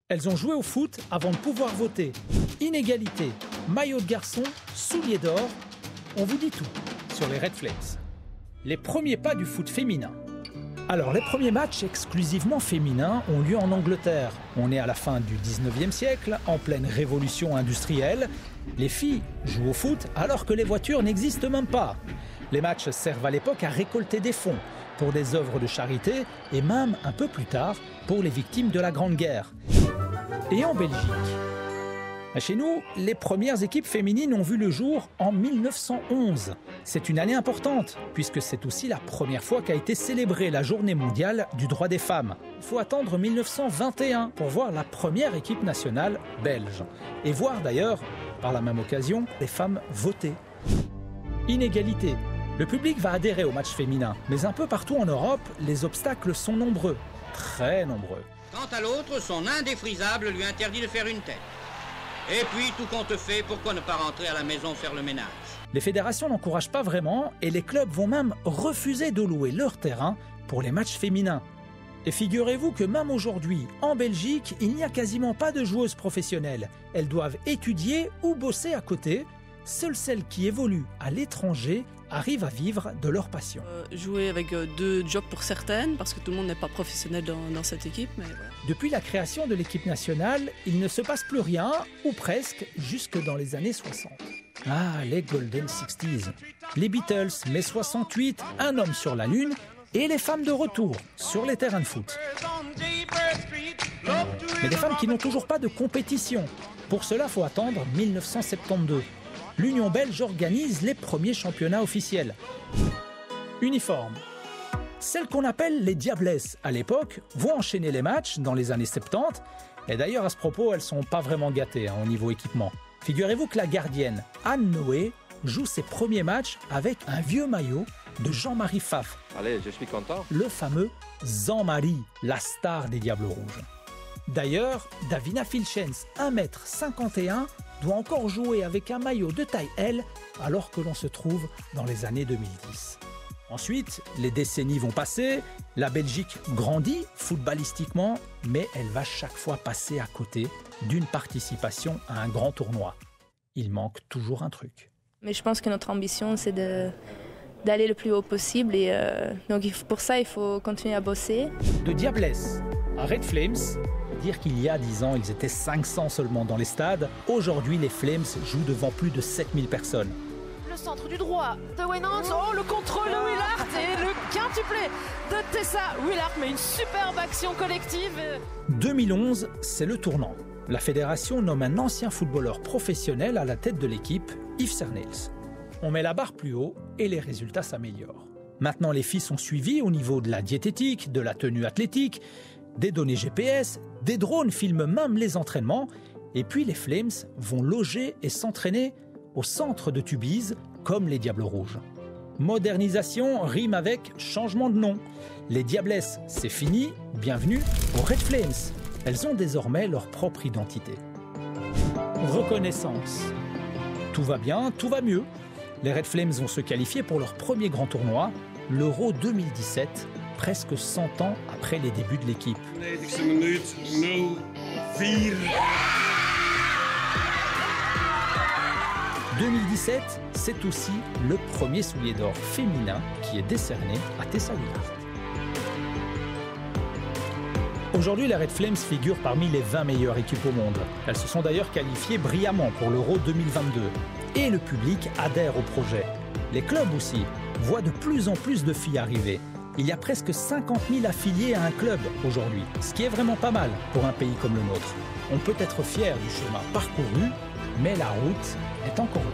Elles ont joué au foot avant de pouvoir voter. Inégalité, maillot de garçon, souliers d'or, on vous dit tout sur les Red Flames. Les premiers pas du foot féminin. Alors, les premiers matchs exclusivement féminins ont lieu en Angleterre. On est à la fin du 19e siècle, en pleine révolution industrielle. Les filles jouent au foot alors que les voitures n'existent même pas. Les matchs servent à l'époque à récolter des fonds pour des œuvres de charité et même un peu plus tard pour les victimes de la Grande Guerre. Et en Belgique, chez nous, les premières équipes féminines ont vu le jour en 1911. C'est une année importante, puisque c'est aussi la première fois qu'a été célébrée la journée mondiale du droit des femmes. Il faut attendre 1921 pour voir la première équipe nationale belge. Et voir d'ailleurs, par la même occasion, les femmes voter. Inégalité. Le public va adhérer au match féminin, mais un peu partout en Europe, les obstacles sont nombreux, très nombreux. Quant à l'autre, son indéfrisable lui interdit de faire une tête. Et puis, tout compte fait, pourquoi ne pas rentrer à la maison faire le ménage? Les fédérations n'encouragent pas vraiment et les clubs vont même refuser de louer leur terrain pour les matchs féminins. Et figurez-vous que même aujourd'hui, en Belgique, il n'y a quasiment pas de joueuses professionnelles. Elles doivent étudier ou bosser à côté. Seules celles qui évoluent à l'étranger arrivent à vivre de leur passion. Jouer avec 2 jobs pour certaines, parce que tout le monde n'est pas professionnel dans cette équipe. Mais voilà. Depuis la création de l'équipe nationale, il ne se passe plus rien, ou presque, jusque dans les années 60. Ah, les Golden 60s. Les Beatles, mai 68, Un homme sur la lune, et les femmes de retour sur les terrains de foot. Mais des femmes qui n'ont toujours pas de compétition. Pour cela, il faut attendre 1972. L'Union belge organise les premiers championnats officiels. Uniforme. Celles qu'on appelle les Diablesses à l'époque vont enchaîner les matchs dans les années 70. Et d'ailleurs, à ce propos, elles ne sont pas vraiment gâtées au niveau équipement. Figurez-vous que la gardienne Anne Noé joue ses premiers matchs avec un vieux maillot de Jean-Marie Pfaff. Allez, je suis content. Le fameux Jean-Marie, la star des Diables Rouges. D'ailleurs, Davina Filchens, 1m51, doit encore jouer avec un maillot de taille L alors que l'on se trouve dans les années 2010. Ensuite, les décennies vont passer, la Belgique grandit footballistiquement, mais elle va chaque fois passer à côté d'une participation à un grand tournoi. Il manque toujours un truc. Mais je pense que notre ambition, c'est d'aller le plus haut possible et donc pour ça, il faut continuer à bosser. De Diablesse à Red Flames, dire qu'il y a 10 ans, ils étaient 500 seulement dans les stades. Aujourd'hui, les Flames jouent devant plus de 7000 personnes. Le centre du droit de Wenant, oh le contrôle de Willard et le quintuplé de Tessa Willard, mais une superbe action collective. 2011, c'est le tournant. La fédération nomme un ancien footballeur professionnel à la tête de l'équipe, Yves Cernels. On met la barre plus haut et les résultats s'améliorent. Maintenant, les filles sont suivies au niveau de la diététique, de la tenue athlétique, des données GPS, des drones filment même les entraînements, et puis les Flames vont loger et s'entraîner au centre de Tubize, comme les Diables Rouges. Modernisation rime avec changement de nom. Les Diablesses, c'est fini, bienvenue aux Red Flames. Elles ont désormais leur propre identité. Reconnaissance. Tout va bien, tout va mieux. Les Red Flames vont se qualifier pour leur premier grand tournoi, l'Euro 2017, presque 100 ans après les débuts de l'équipe. 2017, c'est aussi le premier soulier d'or féminin qui est décerné à Tessa Willard. Aujourd'hui, les Red Flames figurent parmi les 20 meilleures équipes au monde. Elles se sont d'ailleurs qualifiées brillamment pour l'Euro 2022. Et le public adhère au projet. Les clubs aussi voient de plus en plus de filles arriver. Il y a presque 50 000 affiliés à un club aujourd'hui, ce qui est vraiment pas mal pour un pays comme le nôtre. On peut être fier du chemin parcouru, mais la route est encore longue.